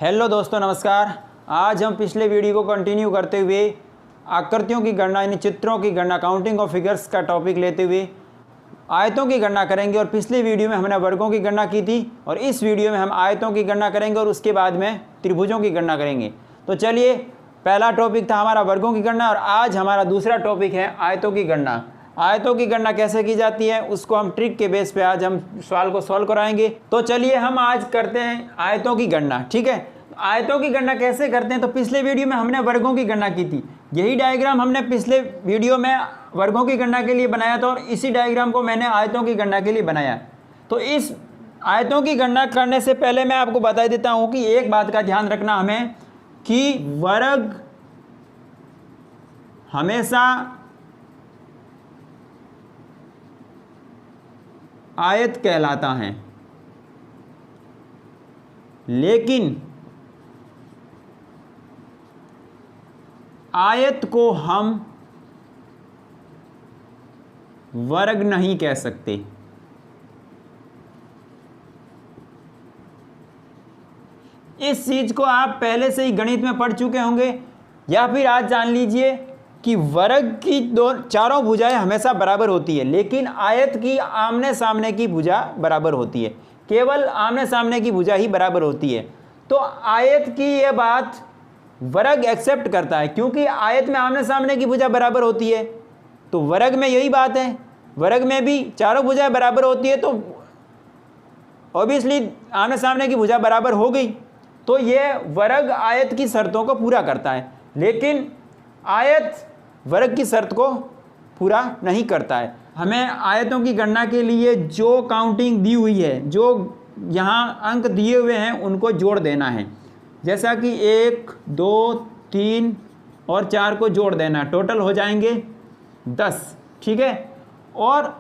Hello दोस्तों, नमस्कार। आज हम पिछले वीडियो को कंटिन्यू करते हुए आकृतियों की गणना यानी चित्रों की गणना, काउंटिंग ऑफ फिगर्स का टॉपिक लेते हुए आयतों की गणना करेंगे। और पिछले वीडियो में हमने वर्गों की गणना की थी और इस वीडियो में हम आयतों की गणना करेंगे और उसके बाद में त्रिभुजों की गणना करेंगे। तो चलिए, पहला टॉपिक था हमारा वर्गों की गणना और आज हमारा दूसरा टॉपिक है आयतों की गणना। आयतों की गणना कैसे की जाती है उसको हम ट्रिक के बेस पे आज हम सवाल को सॉल्व कराएंगे। तो चलिए हम आज करते हैं आयतों की गणना। ठीक है, आयतों की गणना कैसे करते हैं? तो पिछले वीडियो में हमने वर्गों की गणना की थी। यही डायग्राम हमने पिछले वीडियो में वर्गों की गणना के लिए बनाया था और इसी डायग्राम को मैंने आयतों की गणना के लिए बनाया। तो इस आयतों की गणना करने से पहले मैं आपको बता देता हूं कि एक बात का ध्यान रखना हमें कि वर्ग हमेशा आयत कहलाता है, लेकिन आयत को हम वर्ग नहीं कह सकते। इस चीज को आप पहले से ही गणित में पढ़ चुके होंगे या फिर आज जान लीजिए कि वर्ग की चारों भुजाएं हमेशा बराबर होती है, लेकिन आयत की आमने सामने की भुजा बराबर होती है। केवल आमने सामने की भुजा ही बराबर होती है। तो आयत की यह बात वर्ग एक्सेप्ट करता है, क्योंकि आयत में आमने सामने की भुजा बराबर होती है। तो वर्ग में यही बात है, वर्ग में भी चारों भुजाएं बराबर होती है, तो ऑब्वियसली आमने सामने की भुजा बराबर हो गई। तो यह वर्ग आयत की शर्तों को पूरा करता है, लेकिन आयत वर्ग की शर्त को पूरा नहीं करता है। हमें आयतों की गणना के लिए जो काउंटिंग दी हुई है, जो यहाँ अंक दिए हुए हैं, उनको जोड़ देना है। जैसा कि 1, 2, 3 और 4 को जोड़ देना, टोटल हो जाएंगे 10। ठीक है, और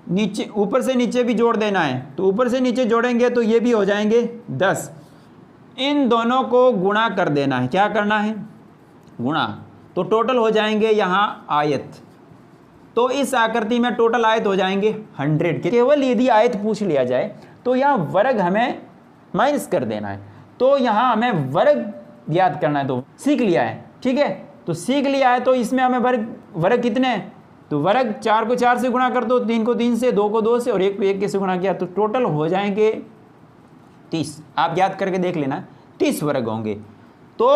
नीचे ऊपर से नीचे भी जोड़ देना है, तो ऊपर से नीचे जोड़ेंगे तो ये भी हो जाएंगे 10। इन दोनों को गुणा कर देना है। क्या करना है? गुणा। तो टोटल हो जाएंगे यहाँ आयत। तो इस आकृति में टोटल आयत हो जाएंगे 100 के। केवल यदि आयत पूछ लिया जाए तो यहाँ वर्ग हमें माइनस कर देना है। तो यहाँ हमें वर्ग याद करना है, तो सीख लिया है। ठीक है, तो सीख लिया है, तो इसमें हमें वर्ग कितने हैं? तो वर्ग 4 को 4 से गुणा कर दो, 3 को 3 से, 2 को 2 से और 1 को 1 से गुणा किया, तो टोटल हो जाएंगे 30। आप याद करके देख लेना, 30 वर्ग होंगे। तो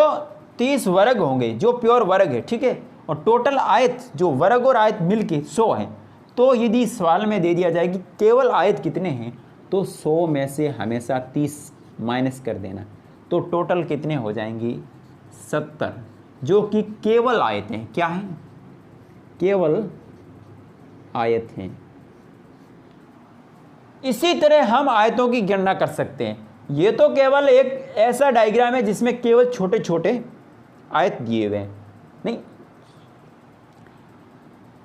30 वर्ग होंगे जो प्योर वर्ग है। ठीक है, और टोटल आयत जो वर्ग और आयत मिलके 100 है। तो यदि सवाल में दे दिया जाए कि केवल आयत कितने हैं, तो 100 में से हमेशा 30 माइनस कर देना, तो टोटल कितने हो जाएंगी? 70, जो कि केवल आयत हैं। क्या है? केवल आयत हैं। इसी तरह हम आयतों की गणना कर सकते हैं। ये तो केवल एक ऐसा डायग्राम है जिसमें केवल छोटे छोटे आयत दिए हुए हैं। नहीं,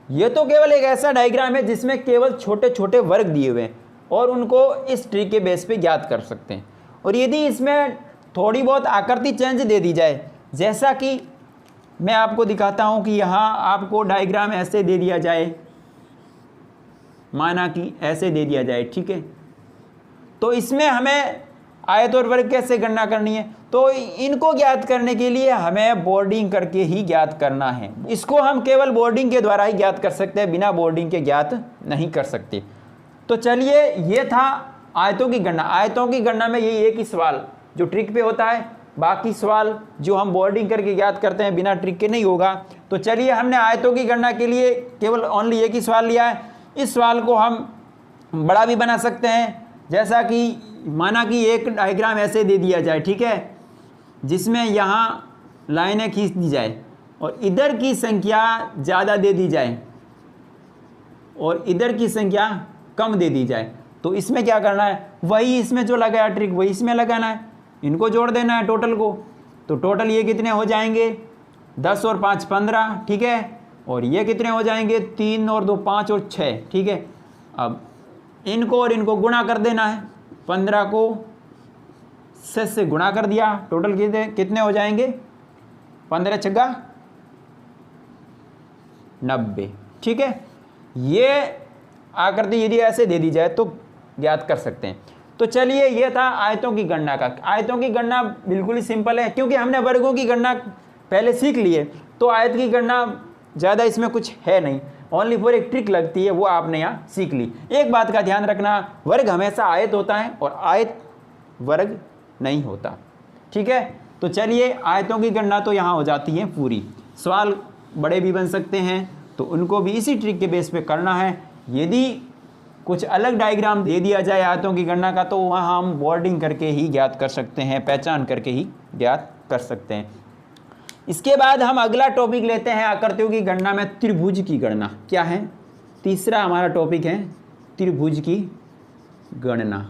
ये तो केवल एक ऐसा डायग्राम है जिसमें केवल छोटे छोटे वर्ग दिए हुए हैं और उनको इस ट्री के बेस पे ज्ञात कर सकते हैं। और यदि इसमें थोड़ी बहुत आकृति चेंज दे दी जाए, जैसा कि मैं आपको दिखाता हूं कि यहाँ आपको डायग्राम ऐसे दे दिया जाए, माना कि ऐसे दे दिया जाए। ठीक है, तो इसमें हमें आयत और वर्ग कैसे गणना करनी है? तो इनको ज्ञात करने के लिए हमें बोर्डिंग करके ही ज्ञात करना है। इसको हम केवल बोर्डिंग के द्वारा ही ज्ञात कर सकते हैं, बिना बोर्डिंग के ज्ञात नहीं कर सकते। तो चलिए, ये था आयतों की गणना। आयतों की गणना में यही एक ही सवाल जो ट्रिक पे होता है, बाकी सवाल जो हम बोर्डिंग करके ज्ञात करते हैं बिना ट्रिक के नहीं होगा। तो चलिए, हमने आयतों की गणना के लिए केवल ओनली एक ही सवाल लिया है। इस सवाल को हम बड़ा भी बना सकते हैं, जैसा कि माना कि एक डायग्राम ऐसे दे दिया जाए। ठीक है, जिसमें यहाँ लाइनें खींच दी जाए और इधर की संख्या ज़्यादा दे दी जाए और इधर की संख्या कम दे दी जाए। तो इसमें क्या करना है? वही इसमें जो लगाया ट्रिक वही इसमें लगाना है, इनको जोड़ देना है टोटल को। तो टोटल ये कितने हो जाएंगे? 10 और 5 15। ठीक है, और ये कितने हो जाएंगे? 3 और 2 5 और 6। ठीक है, अब इनको और इनको गुणा कर देना है। 15 को 6 से गुणा कर दिया, टोटल कितने हो जाएंगे? 15 छक्का 90। ठीक है, ये आकृति यदि ऐसे दे दी जाए तो ज्ञात कर सकते हैं। तो चलिए ये था आयतों की गणना का। आयतों की गणना बिल्कुल ही सिंपल है, क्योंकि हमने वर्गों की गणना पहले सीख ली है, तो आयत की गणना ज़्यादा इसमें कुछ है नहीं, ओनली फॉर एक ट्रिक लगती है, वो आपने यहाँ सीख ली। एक बात का ध्यान रखना, वर्ग हमेशा आयत होता है और आयत वर्ग नहीं होता, ठीक है। तो चलिए आयतों की गणना तो यहाँ हो जाती है पूरी। सवाल बड़े भी बन सकते हैं, तो उनको भी इसी ट्रिक के बेस पे करना है। यदि कुछ अलग डायग्राम दे दिया जाए आयतों की गणना का, तो वहाँ हम बोर्डिंग करके ही ज्ञात कर सकते हैं, पहचान करके ही ज्ञात कर सकते हैं। इसके बाद हम अगला टॉपिक लेते हैं आकृतियों की गणना में त्रिभुज की गणना। क्या है? तीसरा हमारा टॉपिक है त्रिभुज की गणना,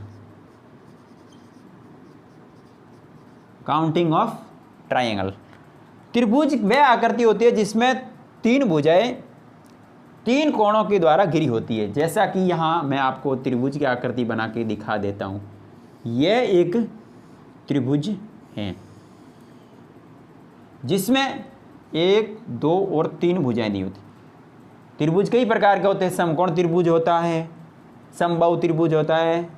काउंटिंग ऑफ ट्रायंगल। त्रिभुज वह आकृति होती है जिसमें तीन भुजाएं तीन कोणों के द्वारा घिरी होती है। जैसा कि यहाँ मैं आपको त्रिभुज की आकृति बना के दिखा देता हूँ। यह एक त्रिभुज है जिसमें 1, 2 और 3 भुजाएं दी होती। त्रिभुज कई प्रकार के होते हैं। समकोण त्रिभुज होता है, समबाहु त्रिभुज होता है,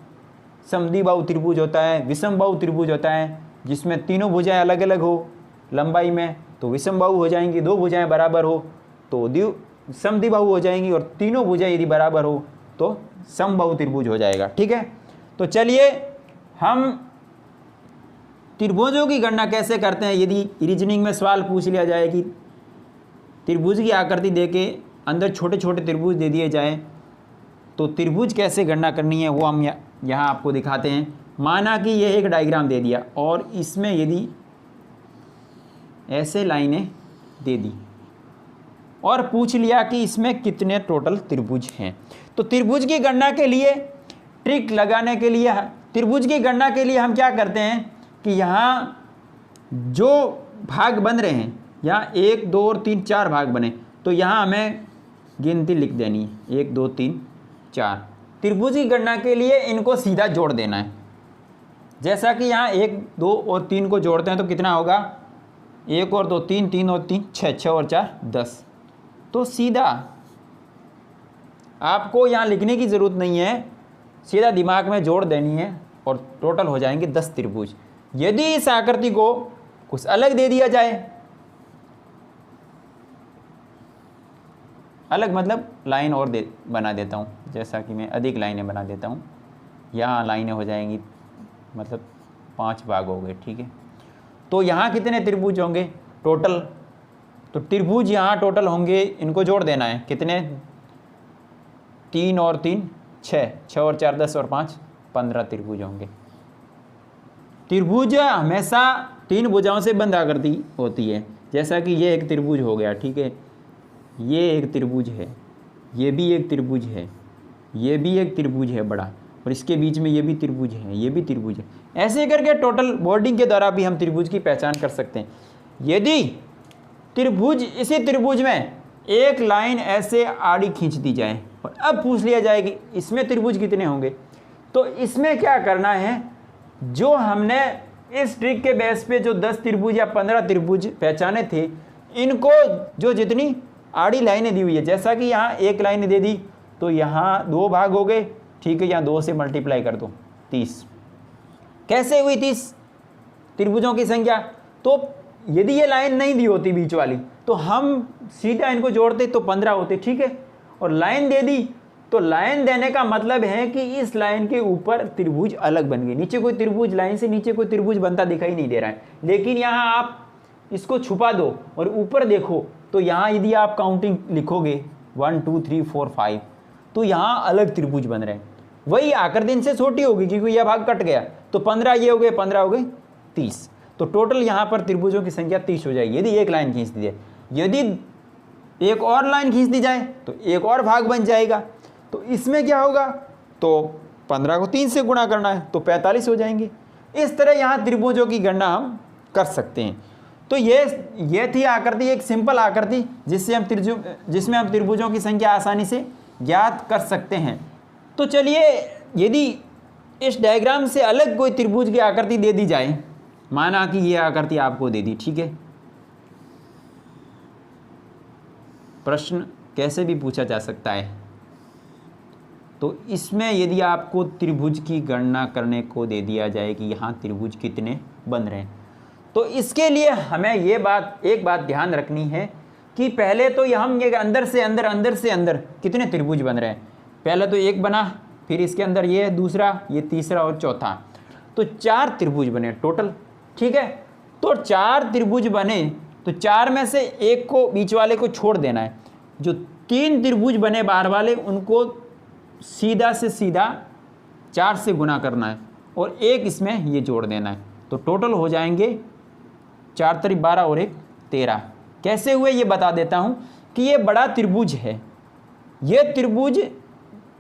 समद्विबाहु त्रिभुज होता है, विषमबाहु त्रिभुज होता है, जिसमें तीनों भुजाएं अलग अलग हो लंबाई में तो विषमबाहु हो जाएंगी, दो भुजाएं बराबर हो तो समद्विबाहु हो जाएंगी, और तीनों भुजाएं यदि बराबर हो तो समबाहु त्रिभुज हो जाएगा, ठीक है। तो चलिए हम त्रिभुजों की गणना कैसे करते हैं। यदि रीजनिंग में सवाल पूछ लिया जाए कि त्रिभुज की आकृति देके अंदर छोटे छोटे त्रिभुज दे दिए जाए तो त्रिभुज कैसे गणना करनी है, वो हम यहाँ आपको दिखाते हैं। माना कि यह एक डायग्राम दे दिया और इसमें यदि ऐसे लाइनें दे दी और पूछ लिया कि इसमें कितने टोटल त्रिभुज हैं, तो त्रिभुज की गणना के लिए ट्रिक लगाने के लिए, त्रिभुज की गणना के लिए हम क्या करते हैं कि यहाँ जो भाग बन रहे हैं, यहाँ 1, 2 और 3 4 भाग बने, तो यहाँ हमें गिनती लिख देनी है 1, 2, 3, 4। त्रिभुज की गणना के लिए इनको सीधा जोड़ देना है। जैसा कि यहाँ 1, 2 और 3 को जोड़ते हैं तो कितना होगा, 1 और 2 3, 3 और 3 6, 6 और 4 10। तो सीधा आपको यहाँ लिखने की ज़रूरत नहीं है, सीधा दिमाग में जोड़ देनी है और टोटल हो जाएंगे 10 त्रिभुज। यदि इस आकृति को कुछ अलग दे दिया जाए, अलग मतलब लाइन और बना देता हूँ, जैसा कि मैं अधिक लाइनें बना देता हूँ, यहाँ लाइनें हो जाएंगी मतलब 5 भाग हो गए, ठीक है। तो यहाँ कितने त्रिभुज होंगे टोटल, तो त्रिभुज यहाँ टोटल होंगे, इनको जोड़ देना है, कितने 3 और 3 6, 6 और 4 10 और 5 15 त्रिभुज होंगे। त्रिभुज हमेशा 3 भुजाओं से बंद आकृति होती है। जैसा कि ये एक त्रिभुज हो गया, ठीक है, ये एक त्रिभुज है, ये भी एक त्रिभुज है, ये भी एक त्रिभुज है बड़ा, और इसके बीच में ये भी त्रिभुज है, ये भी त्रिभुज है। ऐसे करके टोटल बोर्डिंग के द्वारा भी हम त्रिभुज की पहचान कर सकते हैं। यदि त्रिभुज, इसी त्रिभुज में एक लाइन ऐसे आड़ी खींच दी जाए और अब पूछ लिया जाए कि इसमें त्रिभुज कितने होंगे, तो इसमें क्या करना है, जो हमने इस ट्रिक के बेस पे जो 10 त्रिभुज या 15 त्रिभुज पहचाने थे, इनको जो जितनी आड़ी लाइनें दी हुई है, जैसा कि यहाँ एक लाइन दे दी तो यहाँ 2 भाग हो गए, ठीक है, यहाँ 2 से मल्टीप्लाई कर दो 30। कैसे हुई 30 त्रिभुजों की संख्या, तो यदि ये लाइन नहीं दी होती बीच वाली तो हम सीधा इनको जोड़ते तो 15 होते, ठीक है। और लाइन दे दी तो लाइन देने का मतलब है कि इस लाइन के ऊपर त्रिभुज अलग बन गई, नीचे कोई त्रिभुज, लाइन से नीचे कोई त्रिभुज बनता दिखाई नहीं दे रहा है। लेकिन यहाँ आप इसको छुपा दो और ऊपर देखो तो यहाँ यदि आप काउंटिंग लिखोगे 1 2 3 4 5 तो यहाँ अलग त्रिभुज बन रहे हैं। वही आकृति इनसे छोटी होगी क्योंकि यह भाग कट गया, तो 15 ये हो गए, 15 हो गए 30। तो टोटल यहाँ पर त्रिभुजों की संख्या 30 हो जाएगी यदि एक लाइन खींच दी जाए। यदि एक और लाइन खींच दी जाए तो एक और भाग बन जाएगा। तो इसमें क्या होगा, तो 15 को 3 से गुणा करना है तो 45 हो जाएंगे। इस तरह यहाँ त्रिभुजों की गणना हम कर सकते हैं। तो ये थी आकृति, एक सिंपल आकृति जिसमें हम त्रिभुजों की संख्या आसानी से ज्ञात कर सकते हैं। तो चलिए, यदि इस डायग्राम से अलग कोई त्रिभुज की आकृति दे दी जाए, माना कि ये आकृति आपको दे दी, ठीक है, प्रश्न कैसे भी पूछा जा सकता है। तो इसमें यदि आपको त्रिभुज की गणना करने को दे दिया जाए कि यहाँ त्रिभुज कितने बन रहे हैं, तो इसके लिए हमें एक बात ध्यान रखनी है कि पहले तो हम ये अंदर से अंदर कितने त्रिभुज बन रहे हैं। पहले तो एक बना, फिर इसके अंदर ये दूसरा, ये तीसरा और चौथा, तो 4 त्रिभुज बने टोटल। ठीक है, तो 4 त्रिभुज बने तो 4 में से एक को बीच वाले को छोड़ देना है। जो 3 त्रिभुज बने बाहर वाले उनको सीधा से सीधा 4 से गुना करना है और एक इसमें ये जोड़ देना है। तो टोटल हो जाएंगे 4 त्रिक 12 और 1 13। कैसे हुए ये बता देता हूँ कि ये बड़ा त्रिभुज है। ये त्रिभुज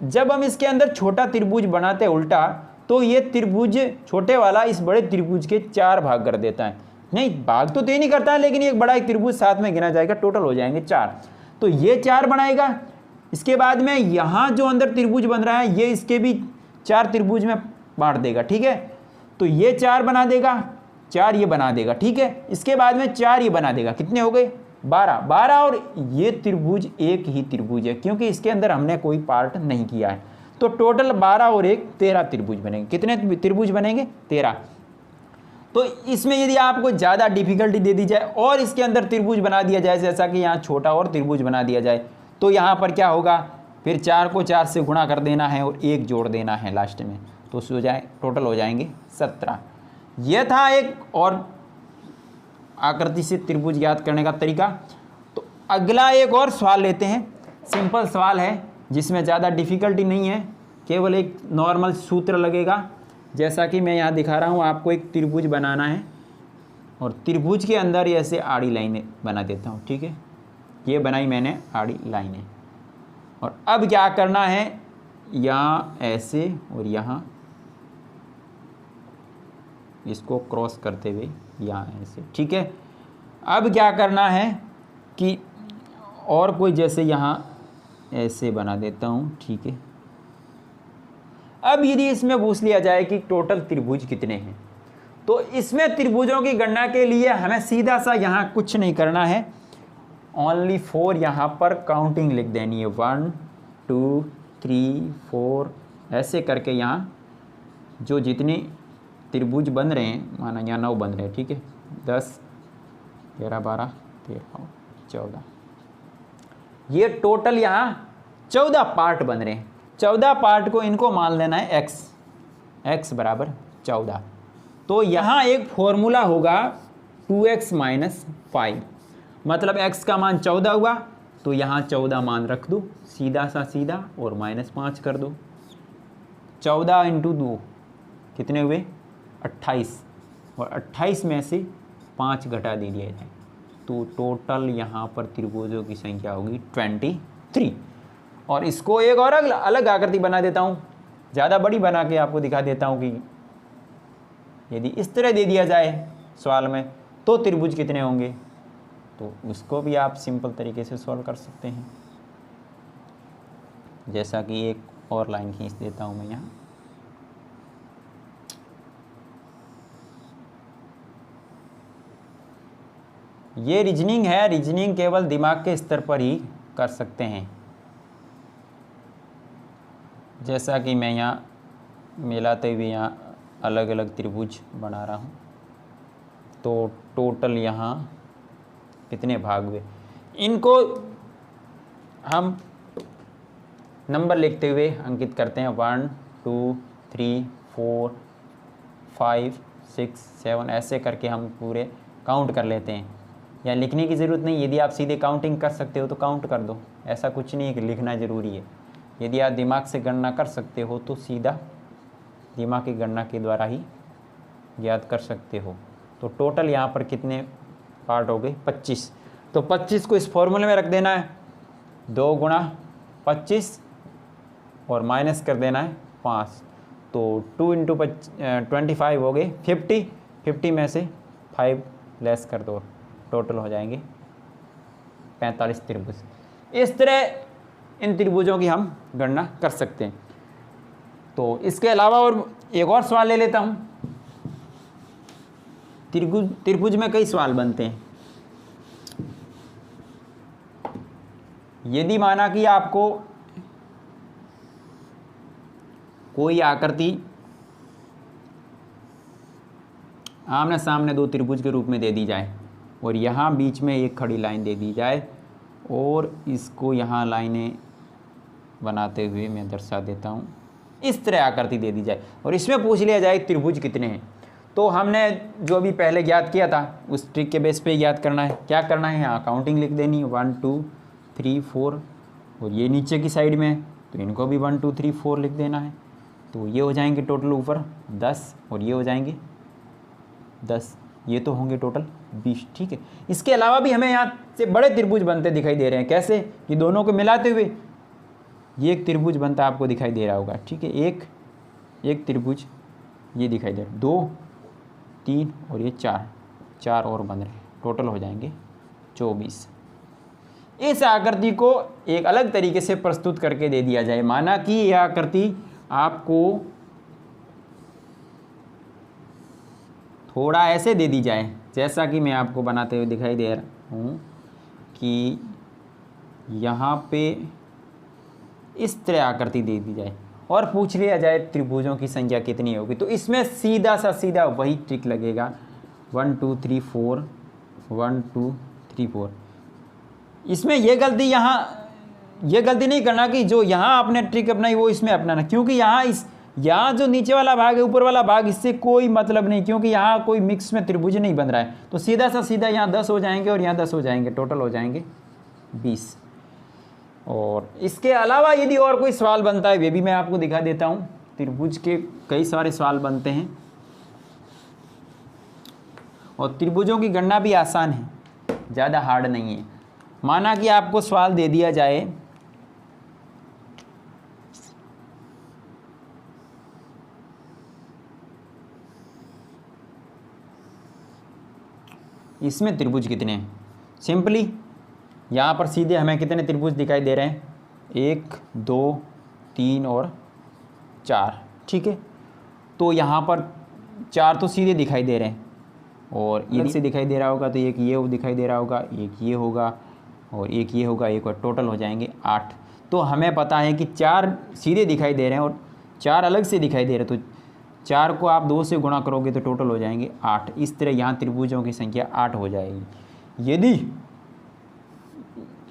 जब हम इसके अंदर छोटा त्रिभुज बनाते उल्टा, तो ये त्रिभुज छोटे वाला इस बड़े त्रिभुज के 4 भाग कर देता है। नहीं, भाग तो 3 ही करता है, लेकिन एक बड़ा एक त्रिभुज साथ में गिना जाएगा, टोटल हो जाएंगे 4। तो ये 4 बनाएगा। इसके बाद में यहाँ जो अंदर त्रिभुज बन रहा है ये इसके भी 4 त्रिभुज में बांट देगा। ठीक है, तो ये 4 बना देगा, 4 ये बना देगा। ठीक है, इसके बाद में 4 ये बना देगा। कितने हो गए? 12 और ये त्रिभुज एक ही त्रिभुज है क्योंकि इसके अंदर हमने कोई पार्ट नहीं किया है। तो टोटल 12 और 1 13 त्रिभुज बनेंगे। कितने त्रिभुज बनेंगे? 13। तो इसमें यदि आपको ज़्यादा डिफिकल्टी दे दी जाए और इसके अंदर त्रिभुज बना दिया जाए, जैसा कि यहाँ छोटा और त्रिभुज बना दिया जाए, तो यहाँ पर क्या होगा? फिर 4 को 4 से गुणा कर देना है और 1 जोड़ देना है लास्ट में, तो हो जाए टोटल हो जाएंगे 17। यह था एक और आकृति से त्रिभुज ज्ञात करने का तरीका। तो अगला एक और सवाल लेते हैं। सिंपल सवाल है जिसमें ज़्यादा डिफिकल्टी नहीं है, केवल एक नॉर्मल सूत्र लगेगा। जैसा कि मैं यहाँ दिखा रहा हूँ, आपको एक त्रिभुज बनाना है और त्रिभुज के अंदर ऐसे आड़ी लाइनें बना देता हूँ। ठीक है, ये बनाई मैंने आड़ी लाइनें। और अब क्या करना है, यहाँ ऐसे और यहाँ इसको क्रॉस करते हुए यहाँ ऐसे। ठीक है, अब क्या करना है कि और कोई जैसे यहाँ ऐसे बना देता हूँ। ठीक है, अब यदि इसमें पूछ लिया जाए कि टोटल त्रिभुज कितने हैं, तो इसमें त्रिभुजों की गणना के लिए हमें सीधा सा यहाँ कुछ नहीं करना है, ओनली 4 यहाँ पर काउंटिंग लिख देनी है। 1 2 3 4 ऐसे करके यहाँ जो जितने त्रिभुज बन रहे हैं, माना यहाँ 9 बन रहे हैं। ठीक है, 10 11 12 13 14, ये टोटल यहाँ 14 पार्ट बन रहे हैं। 14 पार्ट को इनको मान लेना है x बराबर 14। तो यहाँ एक फॉर्मूला होगा 2x - 5, मतलब x का मान 14 हुआ, तो यहाँ 14 मान रख दो सीधा सा सीधा और -5 कर दो। 14 × 2 कितने हुए? 28, और 28 में से 5 घटा दे दिया जाए तो टोटल यहाँ पर त्रिभुजों की संख्या होगी 23। और इसको एक और अलग आकृति बना देता हूँ, ज़्यादा बड़ी बना के आपको दिखा देता हूँ कि यदि इस तरह दे दिया जाए सवाल में तो त्रिभुज कितने होंगे, तो उसको भी आप सिंपल तरीके से सॉल्व कर सकते हैं। जैसा कि एक और लाइन खींच देता हूँ मैं यहाँ। ये रीजनिंग है, रीजनिंग केवल दिमाग के स्तर पर ही कर सकते हैं। जैसा कि मैं यहाँ मिलाते हुए यहाँ अलग अलग त्रिभुज बना रहा हूँ, तो टोटल यहाँ कितने भाग हुए, इनको हम नंबर लिखते हुए अंकित करते हैं। 1 2 3 4 5 6 7 ऐसे करके हम पूरे काउंट कर लेते हैं। या लिखने की ज़रूरत नहीं, यदि आप सीधे काउंटिंग कर सकते हो तो काउंट कर दो, ऐसा कुछ नहीं है कि लिखना ज़रूरी है। यदि आप दिमाग से गणना कर सकते हो तो सीधा दिमाग की गणना के द्वारा ही ज्ञात कर सकते हो। तो टोटल यहाँ पर कितने पार्ट हो गए? 25। तो 25 को इस फॉर्मूले में रख देना है, 2 × 25 और माइनस कर देना है 5, तो 2 × 25 हो गए 50। 50 में से 5 लेस कर दो, टोटल हो जाएंगे 45 त्रिभुज। इस तरह इन त्रिभुजों की हम गणना कर सकते हैं। तो इसके अलावा और एक और सवाल ले लेता हूँ। त्रिभुज में कई सवाल बनते हैं। यदि माना कि आपको कोई आकृति आमने सामने दो त्रिभुज के रूप में दे दी जाए और यहाँ बीच में एक खड़ी लाइन दे दी जाए और इसको यहाँ लाइनें बनाते हुए मैं दर्शा देता हूँ, इस तरह आकृति दे दी जाए और इसमें पूछ लिया जाए त्रिभुज कितने हैं। तो हमने जो भी पहले ज्ञात किया था उस ट्रिक के बेस पे याद करना है। क्या करना है, यहाँ काउंटिंग लिख देनी है 1 2 3 4 और ये नीचे की साइड में तो इनको भी 1 2 3 4 लिख देना है। तो ये हो जाएंगे टोटल ऊपर 10 और ये हो जाएंगे 10, ये तो होंगे टोटल 20। ठीक है, इसके अलावा भी हमें यहाँ से बड़े त्रिभुज बनते दिखाई दे रहे हैं। कैसे, कि दोनों को मिलाते हुए ये एक त्रिभुज बनता आपको दिखाई दे रहा होगा। ठीक है, एक त्रिभुज ये दिखाई दे रहा है, 2 3 और ये 4 और बन रहे हैं, टोटल हो जाएंगे 24। इस आकृति को एक अलग तरीके से प्रस्तुत करके दे दिया जाए। माना कि यह आकृति आपको थोड़ा ऐसे दे दी जाए, जैसा कि मैं आपको बनाते हुए दिखाई दे रहा हूँ कि यहाँ पे इस तरह आकृति दे दी जाए और पूछ लिया जाए त्रिभुजों की संख्या कितनी होगी। तो इसमें सीधा वही ट्रिक लगेगा, 1 2 3 4 1 2 3 4। इसमें ये गलती नहीं करना कि जो यहाँ आपने ट्रिक अपनाई वो इसमें अपनाना, क्योंकि यहाँ जो नीचे वाला भाग है, ऊपर वाला भाग, इससे कोई मतलब नहीं, क्योंकि यहाँ कोई मिक्स में त्रिभुज नहीं बन रहा है। तो सीधा यहाँ 10 हो जाएंगे और यहाँ 10 हो जाएंगे, टोटल हो जाएंगे 20। और इसके अलावा यदि और कोई सवाल बनता है वे भी मैं आपको दिखा देता हूँ। त्रिभुज के कई सारे सवाल बनते हैं और त्रिभुजों की गणना भी आसान है, ज़्यादा हार्ड नहीं है। माना कि आपको सवाल दे दिया जाए इसमें त्रिभुज कितने हैं, सिंपली यहाँ पर सीधे हमें कितने त्रिभुज दिखाई दे रहे हैं, 1 2 3 और 4। ठीक है, तो यहाँ पर 4 तो सीधे दिखाई दे रहे हैं और एक से दिखाई दे रहा होगा, तो एक ये दिखाई दे रहा होगा, एक ये होगा और एक ये होगा, एक और, टोटल हो जाएंगे 8। तो हमें पता है कि 4 सीधे दिखाई दे रहे हैं और 4 अलग से दिखाई दे रहे हैं, तो 4 को आप 2 से गुणा करोगे तो टोटल हो जाएंगे 8। इस तरह यहाँ त्रिभुजों की संख्या 8 हो जाएगी। यदि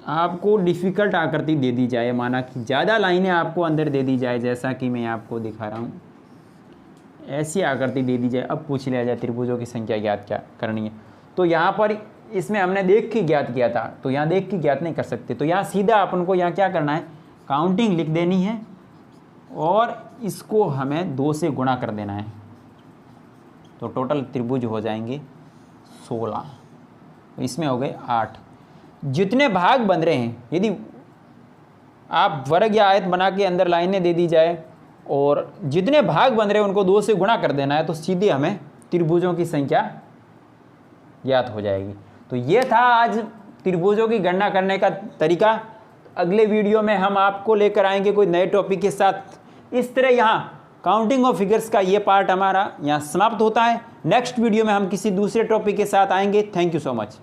आपको डिफ़िकल्ट आकृति दे दी जाए, माना कि ज़्यादा लाइनें आपको अंदर दे दी जाए, जैसा कि मैं आपको दिखा रहा हूँ, ऐसी आकृति दे दी जाए, अब पूछ लिया जाए त्रिभुजों की संख्या ज्ञात क्या करनी है। तो यहाँ पर इसमें हमने देख के ज्ञात किया था, तो यहाँ देख के ज्ञात नहीं कर सकते। तो यहाँ सीधा अपन को यहाँ क्या करना है, काउंटिंग लिख देनी है और इसको हमें 2 से गुणा कर देना है, तो टोटल त्रिभुज हो जाएंगे 16। इसमें हो गए 8। जितने भाग बन रहे हैं, यदि आप वर्ग या आयत बना के अंदर लाइनें दे दी जाए और जितने भाग बन रहे हैं उनको 2 से गुणा कर देना है, तो सीधे हमें त्रिभुजों की संख्या ज्ञात हो जाएगी। तो ये था आज त्रिभुजों की गणना करने का तरीका। अगले वीडियो में हम आपको लेकर आएंगे कोई नए टॉपिक के साथ। इस तरह यहाँ काउंटिंग ऑफ फिगर्स का ये पार्ट हमारा यहाँ समाप्त होता है। नेक्स्ट वीडियो में हम किसी दूसरे टॉपिक के साथ आएंगे। Thank you so much.